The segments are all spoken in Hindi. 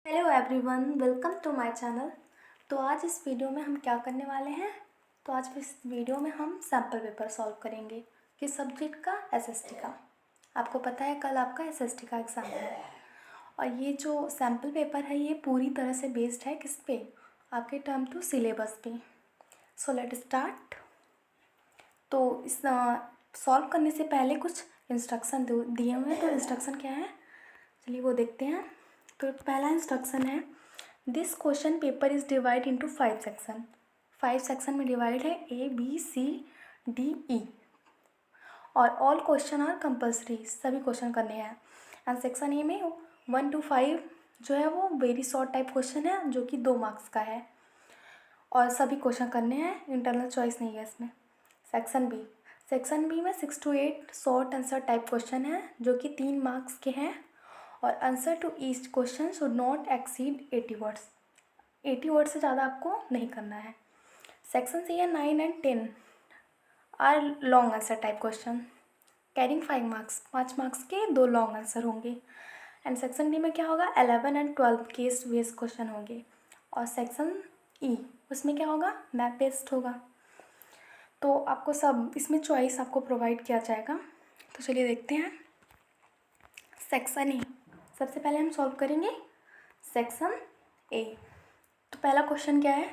Hello everyone, welcome to my channel. तो आज इस वीडियो में हम क्या करने वाले हैं। तो आज इस वीडियो में हम सैम्पल पेपर सॉल्व करेंगे। किस सब्जेक्ट का? एसएसटी का। आपको पता है कल आपका एसएसटी का एग्ज़ाम है और ये जो सैम्पल पेपर है ये पूरी तरह से बेस्ड है किस पे? आपके टर्म टू सिलेबस पे। So let start. तो इस सॉल्व करने से पहले कुछ इंस्ट्रक्शन दिए हुए हैं। तो इंस्ट्रक्शन क्या है, चलिए वो देखते हैं। तो पहला इंस्ट्रक्शन है, this question paper is divide into 5 section. 5 section में डिवाइड है, ABCDE और ऑल क्वेश्चन आर कंपल्सरी, सभी क्वेश्चन करने हैं। एंड सेक्शन ए में 1 to 5 जो है वो वेरी शॉर्ट टाइप क्वेश्चन है जो कि 2 मार्क्स का है और सभी क्वेश्चन करने हैं, इंटरनल चॉइस नहीं है इसमें। सेक्शन बी में 6 to 8 short answer type question है जो कि 3 मार्क्स के हैं और answer to each question should not exceed 80 words. 80 word से ज़्यादा आपको नहीं करना है। सेक्शन सी है 9 and 10 are long answer type question carrying 5 marks, 5 marks के 2 लॉन्ग आंसर होंगे। एंड सेक्शन डी में क्या होगा, 11 and 12 केस बेस्ड क्वेश्चन होंगे। और सेक्शन ई उसमें क्या होगा, मैप बेस्ड होगा। तो आपको सब इसमें चॉइस आपको प्रोवाइड किया जाएगा। तो चलिए देखते हैं। सेक्शन ए सबसे पहले हम सॉल्व करेंगे सेक्शन ए। तो पहला क्वेश्चन क्या है,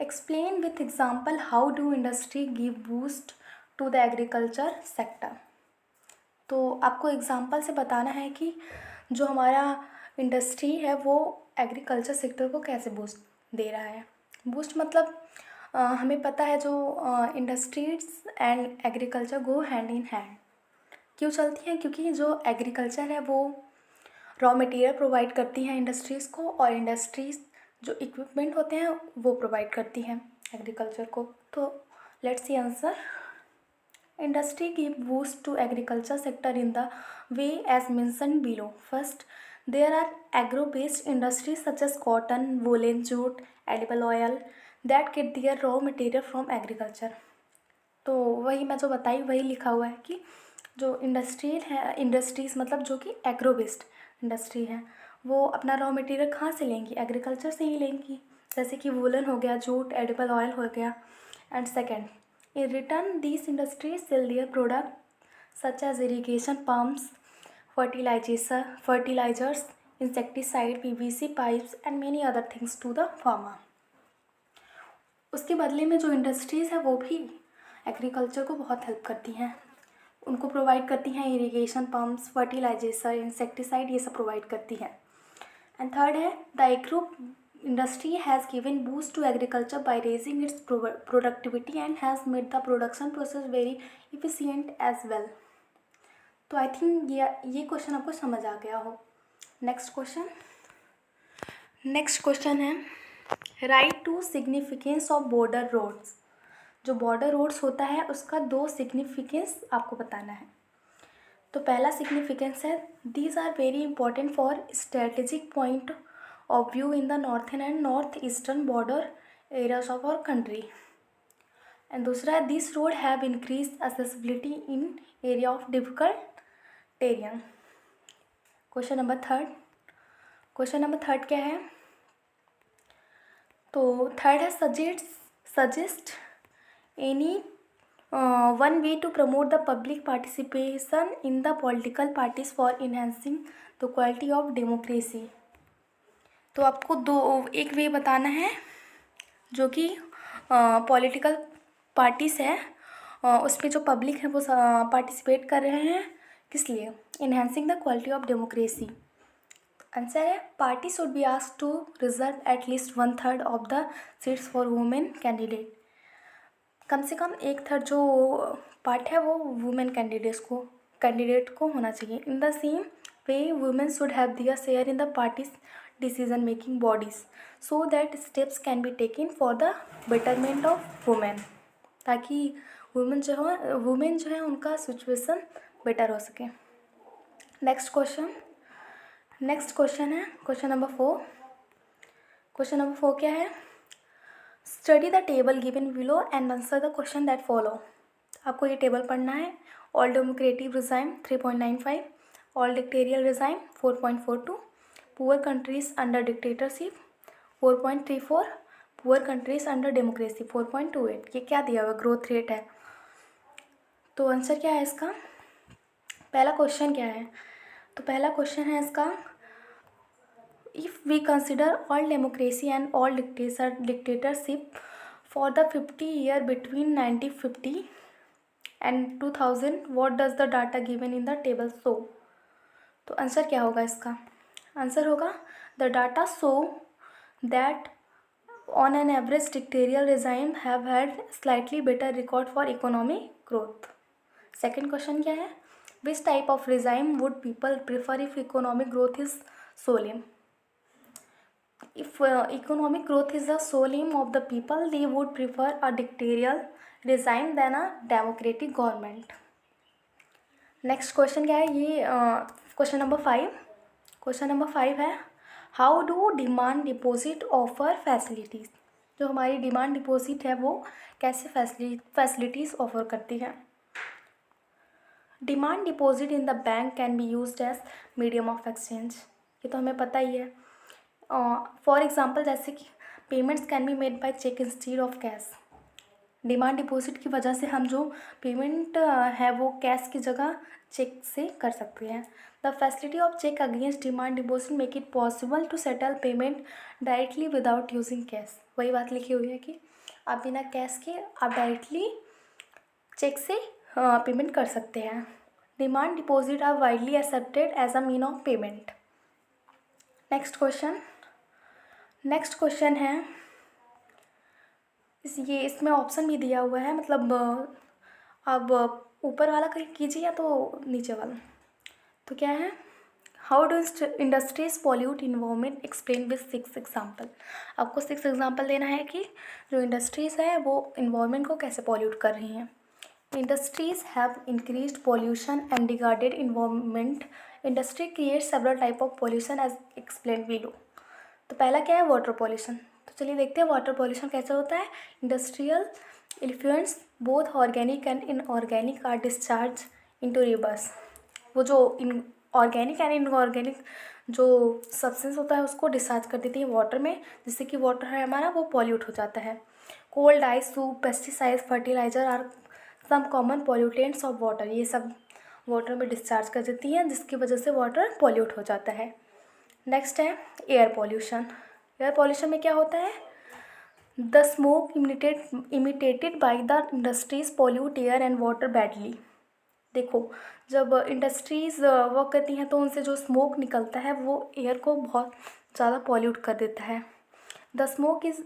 explain with example how do industry give boost to the agriculture sector. तो आपको एग्जाम्पल से बताना है कि जो हमारा इंडस्ट्री है वो एग्रीकल्चर सेक्टर को कैसे बूस्ट दे रहा है। बूस्ट मतलब हमें पता है जो industries and agriculture go hand in hand. क्यों चलती हैं? क्योंकि जो एग्रीकल्चर है वो रॉ मटेरियल प्रोवाइड करती हैं इंडस्ट्रीज़ को और इंडस्ट्रीज़ जो इक्विपमेंट होते हैं वो प्रोवाइड करती हैं एग्रीकल्चर को। तो let's see answer. Industry give boost to agriculture sector in the way as mentioned below. First, there are agro based industries such as cotton, woollen, jute, edible oil that get their raw material from agriculture. तो वही मैं जो बताई वही लिखा हुआ है कि जो इंडस्ट्रीज़ मतलब जो कि एग्रो बेस्ड इंडस्ट्री है वो अपना रॉ मटेरियल कहाँ से लेंगी, एग्रीकल्चर से ही लेंगी। जैसे कि वूलन हो गया, जूट, एडिबल ऑयल हो गया। And second, in return these industries sell their product such as irrigation pumps, fertilizers, insecticide, PVC pipes and many other things to the farmer. उसके बदले में जो इंडस्ट्रीज़ है वो भी एग्रीकल्चर को बहुत हेल्प करती हैं, उनको प्रोवाइड करती हैं इरिगेशन पम्प्स, फर्टिलाइजेशन, इंसेक्टिसाइड, ये सब प्रोवाइड करती हैं। एंड थर्ड है, the agro industry has given boost to agriculture by raising its productivity and has made the production process very efficient as well. तो आई थिंक ये क्वेश्चन आपको समझ आ गया हो। नेक्स्ट क्वेश्चन है, write to significance of border roads. जो बॉर्डर रोड्स होता है उसका 2 सिग्निफिकेंस आपको बताना है। तो पहला सिग्निफिकेंस है, these are very important for strategic point of view in the northern and north eastern border areas of our country. And दूसरा है, this road have increase accessibility in area of difficult terrain. Question number third क्या है, तो थर्ड है, suggest any one way to promote the public participation in the political parties for enhancing the quality of democracy। तो आपको एक वे बताना है जो कि पॉलिटिकल पार्टीज़ है उसमें जो पब्लिक है वो पार्टिसिपेट कर रहे हैं, किस लिए? Enhancing the quality of democracy. Answer है, party should be asked to reserve at least 1/3 of the seats for women candidate. कम से कम 1/3 जो पार्ट है वो वुमेन कैंडिडेट को होना चाहिए। In the same way women should have their share in the parties decision making bodies so that steps can be taken for the betterment of women, ताकि वुमेन जो है उनका सिचुएशन बेटर हो सके। नेक्स्ट क्वेश्चन है क्वेश्चन नंबर 4 क्या है, study the table given below and answer the question that follow. आपको ये टेबल पढ़ना है। All democratic regime 3.95, all dictatorial regime 4.42, poor countries under dictatorship 4.34, poor countries under democracy 4.28। ये क्या दिया हुआ ग्रोथ रेट है। तो आंसर क्या है इसका, पहला क्वेश्चन क्या है, तो पहला क्वेश्चन है इसका, if we consider all democracy and all dictatorship for the 50 year between 1950 and 2000 what does the data given in the table show. तो आंसर क्या होगा इसका, आंसर होगा the data show that on an average dictatorial regime have had slightly better record for economic growth. Second question क्या है, which type of regime would people prefer if economic growth is sole aim. If economic growth is the sole aim of the people, they would prefer a dictatorial regime than a democratic government. Next question क्या है, ये क्वेश्चन नंबर 5, क्वेश्चन नंबर 5 है, how do demand deposit offer facilities. जो हमारी डिमांड डिपॉजिट है वो कैसे फैसिलिटीज़ ऑफर करती है। Demand deposit in the bank can be used as medium of exchange, ये तो हमें पता ही है। फॉर एग्ज़ाम्पल जैसे कि payments can be made by cheque instead of cash. Demand deposit की वजह से हम जो पेमेंट है वो कैश की जगह चेक से कर सकते हैं। The facility of cheque against demand deposit make it possible to settle payment directly without using cash. वही बात लिखी हुई है कि आप बिना कैश के आप डायरेक्टली चेक से पेमेंट कर सकते हैं। Demand deposit are widely accepted as a mean of payment. Next question है, ये इसमें ऑप्शन भी दिया हुआ है, मतलब अब ऊपर वाला कहीं कीजिए या तो नीचे वाला। तो क्या है, how do industries pollute environment, explain with 6 example. आपको 6 एग्जाम्पल देना है कि जो इंडस्ट्रीज़ है वो इन्वायरमेंट को कैसे पॉल्यूट कर रही हैं। Industries have increased pollution and degraded environment. Industry create several type of pollution as explain below. तो पहला क्या है, वाटर पॉल्यूशन। तो चलिए देखते हैं वाटर पॉल्यूशन कैसे होता है। Industrial influence both organic and inorganic are discharge into rivers. वो जो ऑर्गेनिक एंड इनऑर्गेनिक जो सब्सटेंस होता है उसको डिस्चार्ज कर देती है वाटर में, जिससे कि वाटर है हमारा वो पॉल्यूट हो जाता है। Coal ash, soap, pesticides, fertilizer are some common pollutants of water. ये सब वाटर में डिस्चार्ज कर देती हैं जिसकी वजह से वाटर पॉल्यूट हो जाता है। नेक्स्ट है एयर पॉल्यूशन। एयर पॉल्यूशन में क्या होता है, the smoke imitated by the industries pollute air and water badly. देखो जब इंडस्ट्रीज़ वर्क करती हैं तो उनसे जो स्मोक निकलता है वो एयर को बहुत ज़्यादा पॉल्यूट कर देता है। The smoke is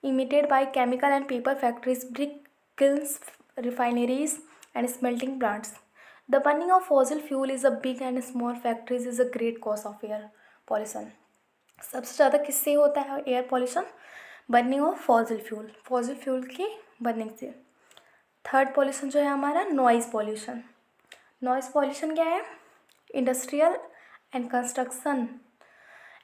emitted by chemical and paper factories, brick kills, refineries and smelting plants. The burning of fossil fuel is a big and small factories is a great cause of air pollution. सबसे ज़्यादा किससे होता है air pollution, burning of fossil fuel की बर्निंग से। थर्ड पॉल्यूशन जो है हमारा नॉइज़ पॉल्यूशन। नॉइज़ पॉल्यूशन क्या है, industrial and construction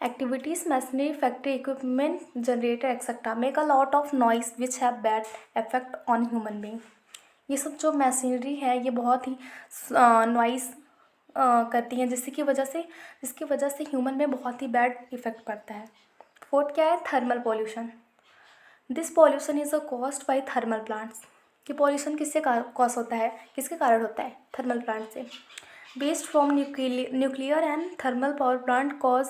activities, machinery, factory equipment, generator etcetera make a lot of noise which have bad effect on human being. ये सब जो मशीनरी है ये बहुत ही नॉइस करती हैं जिसकी वजह से ह्यूमन में बहुत ही बैड इफेक्ट पड़ता है। फोर्थ क्या है, thermal pollution. This pollution is a caused by thermal plants. कि पॉल्यूशन किससे कॉज होता है, किसके कारण होता है, थर्मल प्लांट से। Waste from nuclear and thermal power plant cause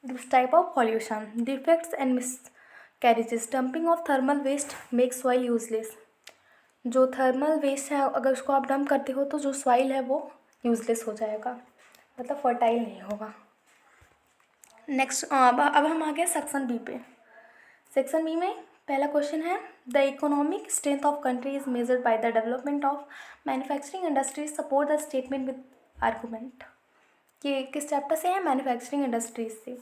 this type of pollution. Defects and miscarriages, dumping of thermal waste make soil useless. जो थर्मल वेस्ट है अगर उसको आप डंप करते हो तो जो सॉइल है वो यूजलेस हो जाएगा, मतलब फर्टाइल नहीं होगा। नेक्स्ट अब हम आ गए सेक्शन बी पे। सेक्शन बी में पहला क्वेश्चन है, the economic strength of country is measured by the development of manufacturing industries, support the statement with argument. ये किस चैप्टर से है, मैन्युफैक्चरिंग इंडस्ट्रीज से।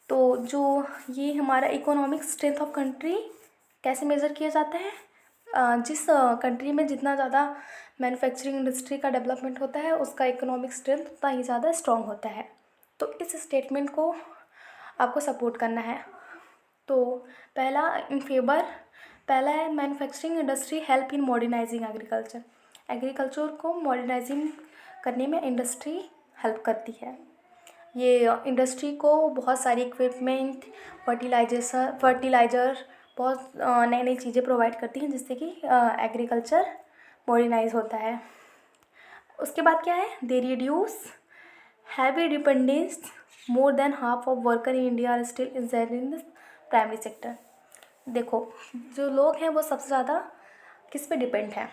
तो जो ये हमारा इकोनॉमिक स्ट्रेंथ ऑफ कंट्री कैसे मेज़र किया जाता है, जिस कंट्री में जितना ज़्यादा मैन्युफैक्चरिंग इंडस्ट्री का डेवलपमेंट होता है उसका इकोनॉमिक स्ट्रेंथ उतना ही ज़्यादा स्ट्रॉन्ग होता है। तो इस स्टेटमेंट को आपको सपोर्ट करना है। तो पहला है manufacturing industry help in modernising agriculture. Agriculture को मॉडर्नाइजिंग करने में इंडस्ट्री हेल्प करती है। ये इंडस्ट्री को बहुत सारी इक्विपमेंट, फर्टिलाइज़र बहुत नई नई चीज़ें प्रोवाइड करती हैं, जिससे कि एग्रीकल्चर मॉडर्नाइज होता है। उसके बाद क्या है, they reduce heavy dependence, more than half of worker in India are still insured in the primary sector. देखो, जो लोग हैं वो सबसे ज़्यादा किस पे डिपेंड है,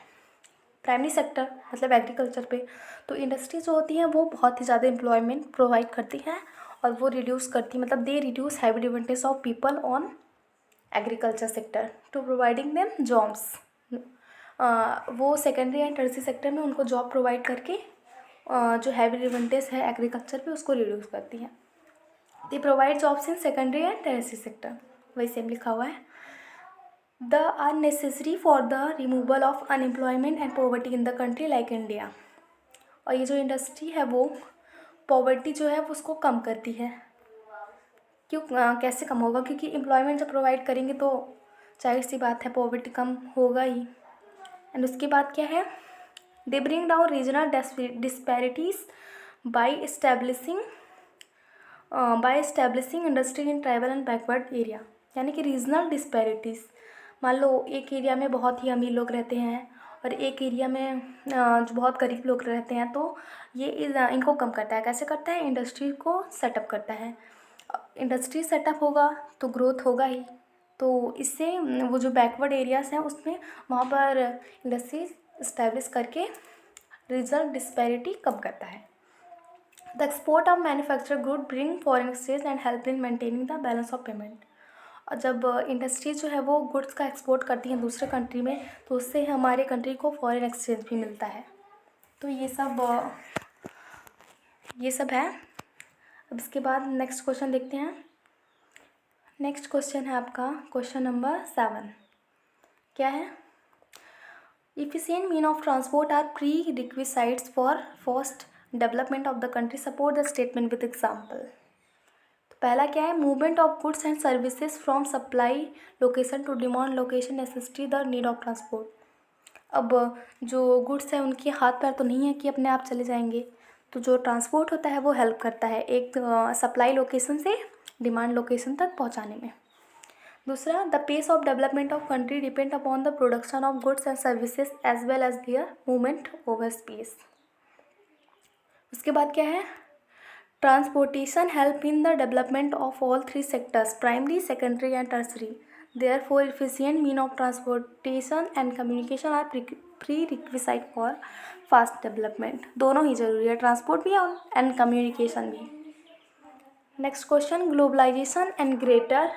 प्राइमरी सेक्टर मतलब एग्रीकल्चर पे। तो इंडस्ट्री जो होती हैं वो बहुत ही ज़्यादा एम्प्लॉयमेंट प्रोवाइड करती हैं, और वो रिड्यूस करती, मतलब they reduce heavy dependence of people on agriculture sector to providing them jobs. वो सेकेंडरी एंड टर्सरी सेक्टर में उनको जॉब प्रोवाइड करके जो हैवी डिपेंडेंस है एग्रीकल्चर पे उसको रिड्यूस करती हैं। They provide jobs in secondary and tertiary sector, वही सेम लिखा हुआ है। The are necessary for the removal of unemployment and poverty in the country like India. और ये जो इंडस्ट्री है वो पॉवर्टी जो है वो उसको कम करती है। क्यों, कैसे कम होगा, क्योंकि एम्प्लॉयमेंट जब प्रोवाइड करेंगे तो जाहिर सी बात है पॉवर्टी कम होगा ही। एंड उसके बाद क्या है, they bring down regional disparities by establishing industry in tribal and backward area. यानी कि रीजनल डिस्पैरिटीज़, मान लो एक एरिया में बहुत ही अमीर लोग रहते हैं और एक एरिया में जो बहुत गरीब लोग रहते हैं, तो ये इनको कम करता है। कैसे करता है, इंडस्ट्री को सेटअप करता है। इंडस्ट्री सेटअप होगा तो ग्रोथ होगा ही, तो इससे वो जो बैकवर्ड एरियाज़ हैं उसमें वहाँ पर इंडस्ट्री इस्टेब्लिश करके रीजनल डिस्पैरिटी कम करता है। The export of manufacture good bring foreign exchange and help in maintaining the balance of payment. और जब इंडस्ट्री जो है वो गुड्स का एक्सपोर्ट करती हैं दूसरे कंट्री में, तो उससे हमारे कंट्री को फॉरेन एक्सचेंज भी मिलता है। तो ये सब है। अब इसके बाद नेक्स्ट क्वेश्चन देखते हैं। नेक्स्ट क्वेश्चन है आपका क्वेश्चन नंबर 7। क्या है, efficient mean of transport are prerequisites for fast development of the country, support the statement with example। तो पहला क्या है, movement of goods and services from supply location to demand location necessity the need of transport. अब जो गुड्स है उनके हाथ पैर तो नहीं है कि अपने आप चले जाएंगे, तो जो ट्रांसपोर्ट होता है वो हेल्प करता है एक सप्लाई लोकेशन से डिमांड लोकेशन तक पहुंचाने में। दूसरा, the pace of development of country depend upon the production of goods and services as well as their movement over space. उसके बाद क्या है, transportation help in the development of all 3 sectors, primary, secondary and tertiary. Therefore efficient mean of transportation and communication are prerequisite for fast development. दोनों ही जरूरी है, ट्रांसपोर्ट भी और एंड कम्युनिकेशन भी। Next question, globalization and greater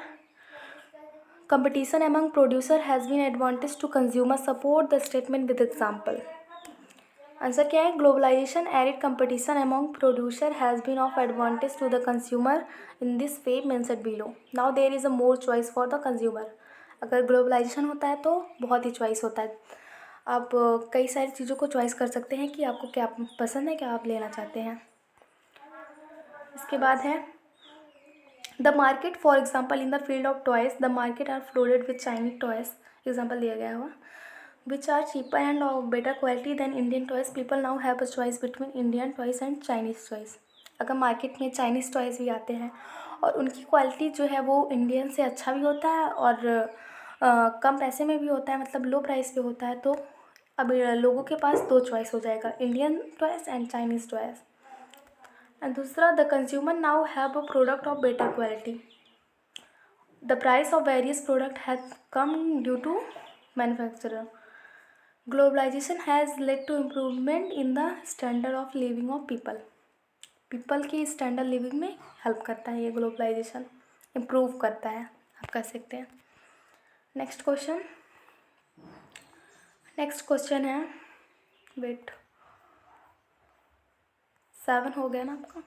competition among producer has been advantage to consumer, support the statement with example। Answer क्या है, ग्लोबलाइजेशन एरिड competition among producer has been of advantage to the consumer in this way mentioned below. Now there is a more choice for the consumer. अगर ग्लोबलाइजेशन होता है तो बहुत ही चॉइस होता है, आप कई सारी चीज़ों को चॉइस कर सकते हैं कि आपको क्या पसंद है, क्या आप लेना चाहते हैं। इसके बाद है, the market for example in the field of toys, the market are flooded with Chinese toys, example दिया गया हुआ, which are cheaper and of better quality than Indian toys. People now have a choice between Indian toys and Chinese toys. अगर मार्केट में चाइनीज़ टॉयज़ भी आते हैं और उनकी क्वालिटी जो है वो इंडियन से अच्छा भी होता है और कम पैसे में भी होता है, मतलब लो प्राइस पे होता है, तो अब लोगों के पास 2 चॉइस हो जाएगा, Indian toys and Chinese toys. And दूसरा, the consumer now have a product of better quality, the price of various product has come due to manufacturer. Globalization has led to improvement in the standard of living of people की स्टैंडर्ड लिविंग में हेल्प करता है ये ग्लोबलाइजेशन, इम्प्रूव करता है, आप कह सकते हैं। नेक्स्ट क्वेश्चन है, वेट 7 हो गया ना आपका,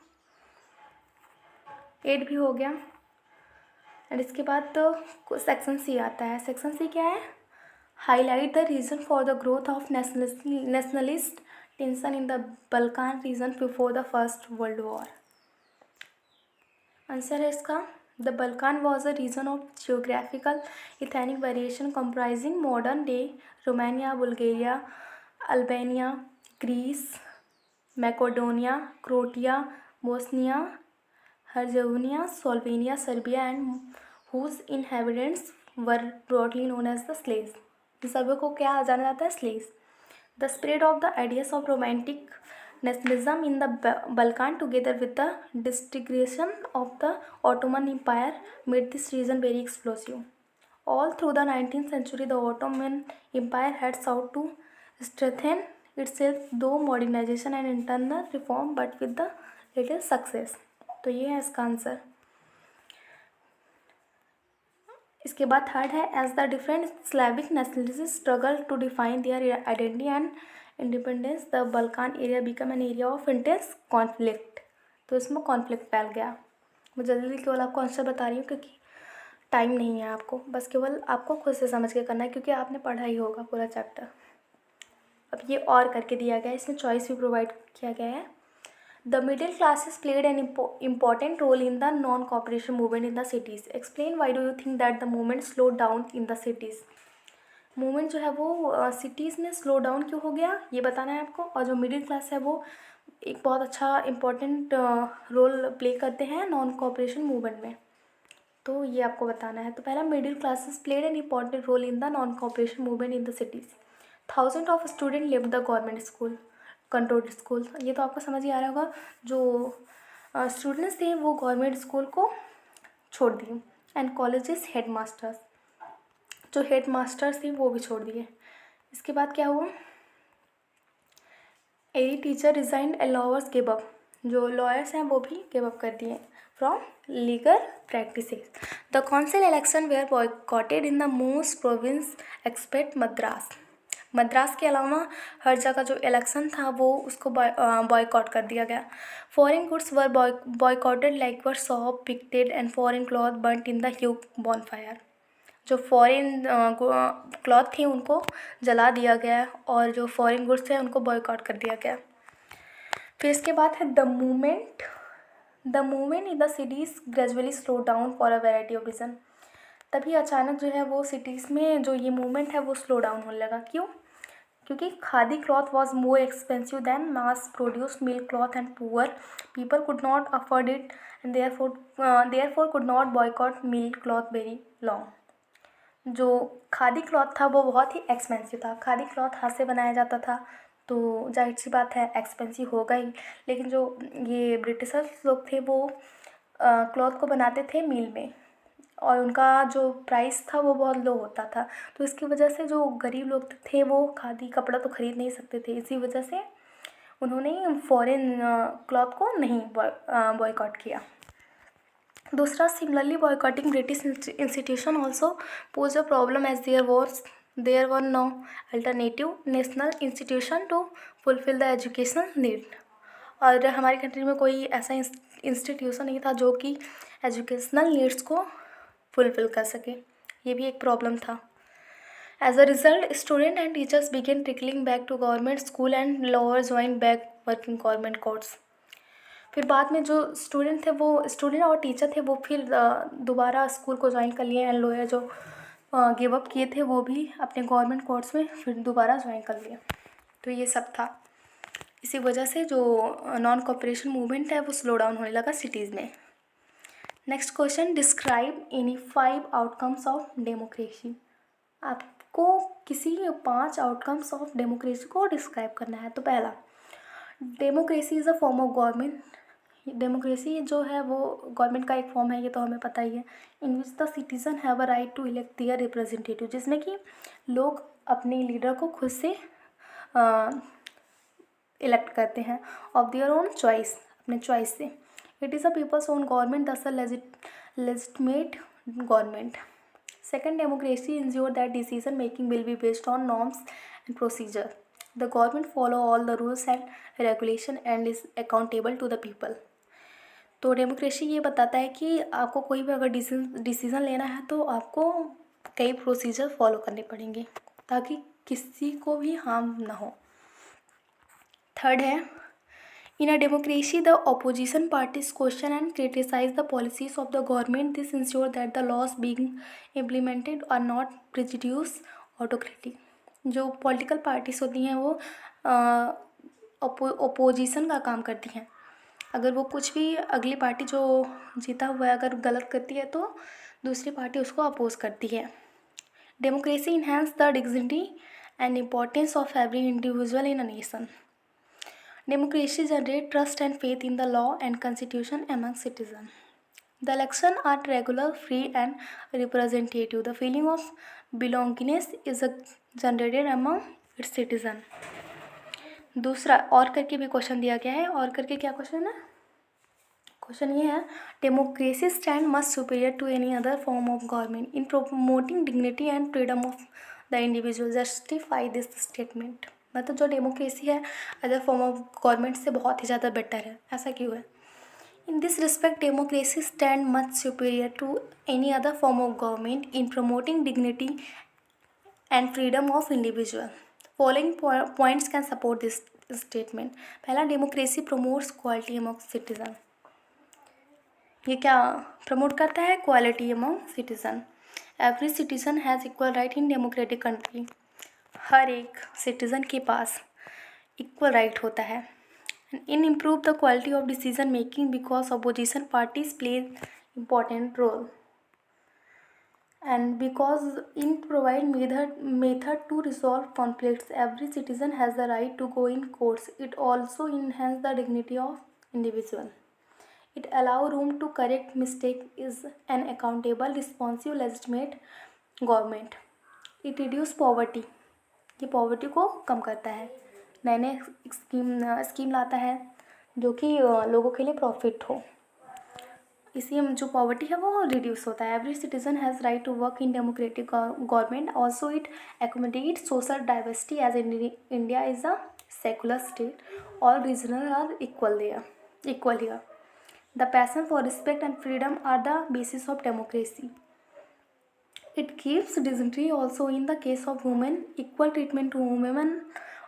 8 भी हो गया। एंड इसके बाद तो सेक्शन सी आता है। सेक्शन सी क्या है, highlight the reason for the growth of nationalist tension in the Balkan region before the first world war. Answer है इसका, the Balkan was a region of geographical ethnic variation comprising modern day Romania, Bulgaria, Albania, Greece, Macedonia, Croatia, Bosnia Herzegovina, Slovenia, Serbia, and whose inhabitants were broadly known as the slaves. इन सभी को क्या जाना जाता है? slaves. The spread of the ideas of romantic nationalism in the Balkan together with the disintegration of the Ottoman Empire made this region very explosive. All through the 19th century, the Ottoman Empire had sought to strengthen itself through modernization and internal reform, but with the little success. तो ये है इसका आंसर. इसके बाद थर्ड है, as the different Slavic nationalist struggle to define their identity and independence, the Balkan area become an area of intense conflict. तो इसमें कॉन्फ्लिक्ट फैल गया. मैं जल्दी केवल आपको आंसर बता रही हूँ क्योंकि टाइम नहीं है आपको, बस केवल आपको खुद से समझ के करना है क्योंकि आपने पढ़ा ही होगा पूरा चैप्टर. अब ये और करके दिया गया है, इसमें चॉइस भी प्रोवाइड किया गया है. The middle classes played an important role in the non-cooperation movement in the cities. Explain why do you think that the movement slowed down in the cities? Movement जो है वो सिटीज़ में स्लो डाउन क्यों हो गया, ये बताना है आपको. और जो मिडिल क्लास है वो एक बहुत अच्छा इम्पॉर्टेंट रोल प्ले करते हैं नॉन कोऑपरेशन मूवमेंट में, तो ये आपको बताना है. तो पहला, middle classes played an important role in the non cooperation movement in the cities. Thousand of student leave the government school, controlled school. ये तो आपको समझ ही आ रहा होगा. जो स्टूडेंट्स थे वो गवर्नमेंट स्कूल को छोड़ दिए. एंड कॉलेजेस हेड मास्टर्स, जो हेड मास्टर्स थे वो भी छोड़ दिए. इसके बाद क्या हुआ, एरी teacher resigned and lawyers give up, जो लॉयर्स हैं वो भी गिव अप कर दिए from legal practices. The council election were boycotted in the most province except Madras. Madras के अलावा हर जगह जो इलेक्शन था वो उसको बॉयकॉट कर दिया गया. Foreign goods were boycotted like were shop picked and foreign cloth burnt in the Hugh bonfire. जो फॉरेन क्लॉथ थी उनको जला दिया गया और जो फॉरेन गुड्स थे उनको बॉयकॉट कर दिया गया. फिर इसके बाद है the movement in the cities gradually slow down for a variety of reason. तभी अचानक जो है वो सिटीज़ में जो ये मूवमेंट है वो स्लो डाउन होने लगा. क्यों? क्योंकि khadi cloth was more expensive than mass produced mill cloth and poor people could not afford it and therefore could not boycott mill cloth very long. जो खादी क्लॉथ था वो बहुत ही एक्सपेंसिव था. खादी क्लॉथ हाथ से बनाया जाता था तो जाहिर सी बात है एक्सपेंसिव होगा ही. लेकिन जो ये ब्रिटिशर्स लोग थे वो क्लॉथ को बनाते थे मिल में और उनका जो प्राइस था वो बहुत लो होता था. तो इसकी वजह से जो गरीब लोग थे वो खादी कपड़ा तो ख़रीद नहीं सकते थे. इसी वजह से उन्होंने फॉरेन क्लॉथ को नहीं बॉयकॉट किया. दूसरा, similarly boycotting British institution also pose a problem as there were no alternative national institution to fulfil the educational need. और हमारी कंट्री में कोई ऐसा इंस्टीट्यूशन नहीं था जो कि एजुकेशनल नीड्स को फुलफिल कर सके. ये भी एक प्रॉब्लम था. As a result student and teachers began trickling back to government school and lower join back working government course. फिर बाद में जो स्टूडेंट और टीचर थे वो फिर दोबारा स्कूल को ज्वाइन कर लिए एंड लोअर जो गिव अप किए थे वो भी अपने गवर्नमेंट कोर्स में फिर दोबारा ज्वाइन कर लिए. तो ये सब था. इसी वजह से जो नॉन कोऑपरेशन मूवमेंट है वो स्लो डाउन होने लगा सिटीज़ में. Next question, describe any 5 outcomes of democracy. आपको किसी 5 आउटकम्स ऑफ डेमोक्रेसी को डिस्क्राइब करना है. तो पहला, democracy is a form of government. Democracy जो है वो गवर्नमेंट का एक फॉर्म है, ये तो हमें पता ही है. In which the citizen have a right to elect their representative, जिसमें कि लोग अपने लीडर को खुद से इलेक्ट करते हैं ऑफ देयर ओन चॉइस, अपने चॉइस से. It is a people's own government, thus a legitimate government. Second, democracy ensure that decision making will be based on norms and procedure. The government follow all the rules and regulation and is accountable to the people. तो डेमोक्रेसी ये बताता है कि आपको कोई भी अगर डिसीज़न लेना है तो आपको कई प्रोसीजर फॉलो करने पड़ेंगे ताकि किसी को भी हार्म ना हो. थर्ड है, in a democracy, the opposition parties question and criticize the policies of the government. This ensures that the laws being implemented are not prejudice autocratic. जो पॉलिटिकल पार्टीज होती हैं वो अपोजिशन का काम करती हैं अगर वो कुछ भी अगली पार्टी जो जीता हुआ है अगर गलत करती है तो दूसरी पार्टी उसको अपोज करती है। Democracy enhance the dignity and importance of every individual in a nation. Democracy generates trust and faith in the law and constitution among citizens. The elections are regular, free, and representative. The feeling of belongingness is generated among its citizens. दूसरा और करके भी क्वेश्चन दिया गया है। और करके क्या क्वेश्चन है? क्वेश्चन ये है, democracy stand much superior to any other form of government in promoting dignity and freedom of the individual. Justify this statement. मतलब जो डेमोक्रेसी है अदर फॉर्म ऑफ गवर्नमेंट से बहुत ही ज़्यादा बेटर है, ऐसा क्यों है? In this respect, democracy stands much superior to any other form of government in promoting dignity and freedom of individual. Following points can support this statement. पहला, democracy promotes quality among citizens. ये क्या प्रमोट करता है? Quality among citizen. Every citizen has equal right in democratic country. हर एक सिटीज़न के पास इक्वल राइट होता है. In improve the quality of decision making because opposition parties play important role, and because in provide method to resolve conflicts. Every citizen has the right to go in courts. It also enhance the dignity of individual. It allow room to correct mistake, is an accountable, responsive, legitimate government. It reduce poverty. ये पॉवर्टी को कम करता है. नए नए स्कीम लाता है जो कि लोगों के लिए प्रॉफिट हो. इसलिए जो पॉवर्टी है वो रिड्यूस होता है. Every citizen has right to work in democratic government. Also it accommodate social diversity as India is a secular state. All regional are equal here. The passion for respect and freedom are the basis of democracy. It gives dignity also in the case of women. Equal treatment to women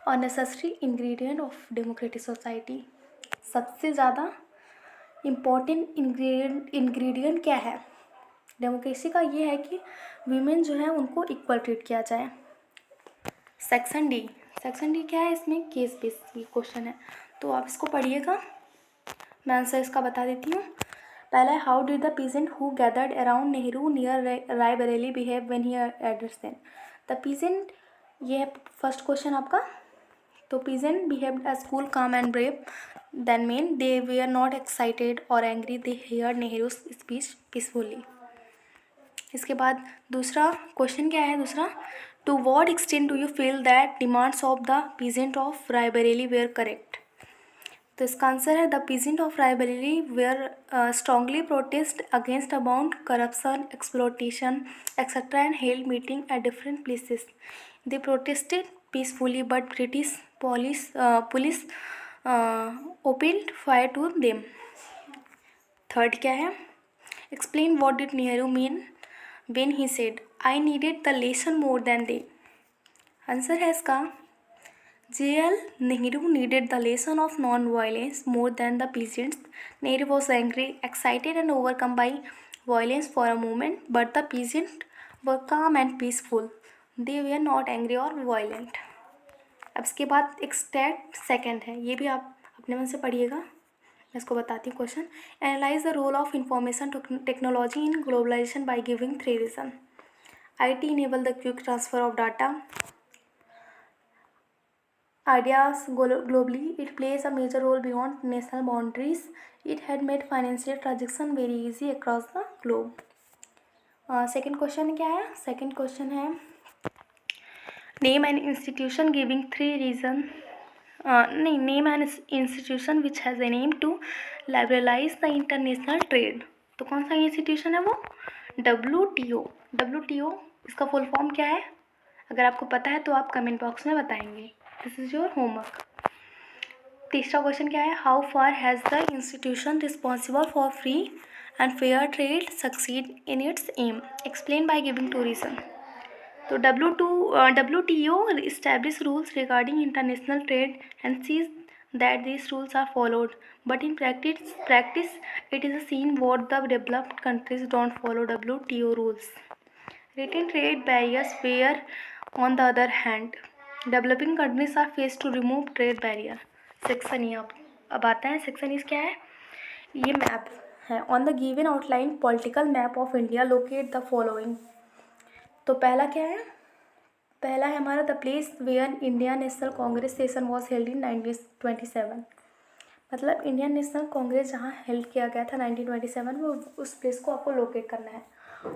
are necessary ingredient of democratic society. सबसे ज़्यादा इम्पॉर्टेंट इंग्रेडिएंट क्या है डेमोक्रेसी का? ये है कि वीमेन जो है उनको इक्वल ट्रीट किया जाए. सेक्शन डी क्या है? इसमें केस बेस्ड क्वेश्चन है, तो आप इसको पढ़िएगा. मैं आंसर इसका बता देती हूँ. पहला है, how did the peasant who gathered around Nehru near Raebareli behave when he addressed them. The peasant, ये है फर्स्ट क्वेश्चन आपका. तो peasant behaved as cool, calm and brave than men. They वे आर नॉट एक्साइटेड और angry. They hear Nehru speech peacefully. इसके बाद दूसरा क्वेश्चन क्या है? दूसरा, to what extent do you feel that demands of the peasant of Raebareli were correct. तो इसका आंसर है, the peasant of Raebareli were strongly protest against about corruption, exploitation etcetera and held meeting at different places. They protested peacefully but British police opened fire to them. Third क्या है? Explain what did Nehru mean when he said I needed the lesson more than they. Answer है इसका, J.L. Nehru needed the lesson of non-violence more than the peasants. Nehru was angry, excited and overcome by violence for a moment, but the peasants were calm and peaceful. They were not angry or violent. अब इसके बाद एक स्टेट सेकेंड है, ये भी आप अपने मन से पढ़िएगा. मैं इसको बताती हूँ question. Analyse the role of information technology in globalisation by giving 3 reason. IT enable the quick transfer of data, ideas globally. It plays a major role beyond national boundaries. It had made financial transaction very easy across the globe. Second question क्या है? सेकेंड क्वेश्चन है, name an institution giving 3 reason. नहीं, name an institution which has an aim to liberalize the international trade. तो कौन सा इंस्टीट्यूशन है वो? WTO. WTO इसका फुल फॉर्म क्या है? अगर आपको पता है तो आप कमेंट बॉक्स में बताएंगे. This is your homework. तीसरा क्वेश्चन क्या है? How far has the institution responsible for free and fair trade succeed in its aim. Explain by giving 2 reason. तो WTO establish rules regarding international trade and sees that these rules are followed. But in practice, it is seen what the developed countries don't follow WTO rules. Written trade barriers where, on the other hand, developing countries are faced to remove trade barrier. Section E अब आता है. सेक्शन ई क्या है? ये मैप है। On the given outline political map of India locate the following. तो पहला क्या है, पहला है हमारा the place where India National Congress session was held in 1927। मतलब इंडियन नेशनल कांग्रेस जहाँ हेल्ड किया गया था 1927 में, उस प्लेस को आपको लोकेट करना है।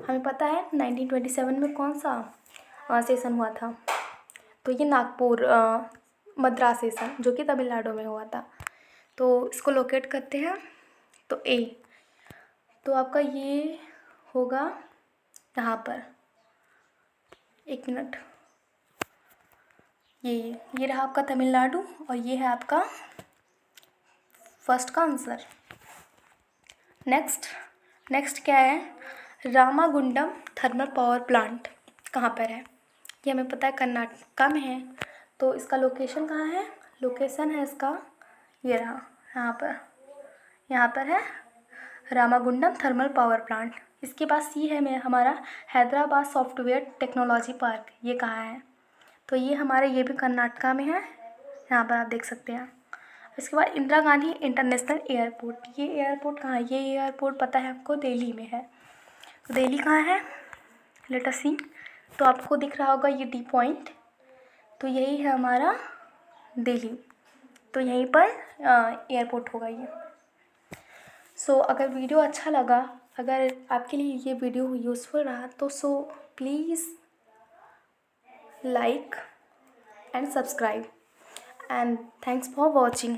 हमें पता है 1927 में कौन सा सेशन हुआ था, तो ये नागपुर मद्रास सेशन जो कि तमिलनाडु में हुआ था। तो इसको लोकेट करते हैं। तो ए, तो आपका ये होगा यहाँ पर, एक मिनट, ये रहा आपका तमिलनाडु और ये है आपका फर्स्ट का आंसर। नेक्स्ट क्या है, रामागुंडम थर्मल पावर प्लांट कहाँ पर है? ये हमें पता है कर्नाटका में है। तो इसका लोकेशन कहाँ है? लोकेशन है इसका ये रहा, यहाँ पर है रामागुंडम थर्मल पावर प्लांट। इसके पास ये है मैं हमारा हैदराबाद सॉफ्टवेयर टेक्नोलॉजी पार्क, ये कहाँ है? तो ये हमारा ये भी कर्नाटका में है, यहाँ पर आप देख सकते हैं। इसके बाद इंदिरा गांधी इंटरनेशनल एयरपोर्ट, ये एयरपोर्ट कहाँ है? ये एयरपोर्ट पता है आपको दिल्ली में है। तो दिल्ली कहाँ है? लेट अस सी। तो आपको दिख रहा होगा ये डी पॉइंट, तो यही है हमारा दिल्ली। तो यहीं पर एयरपोर्ट होगा ये। सो अगर वीडियो अच्छा लगा, अगर आपके लिए ये वीडियो यूज़फुल रहा तो please like and subscribe, and thanks for watching.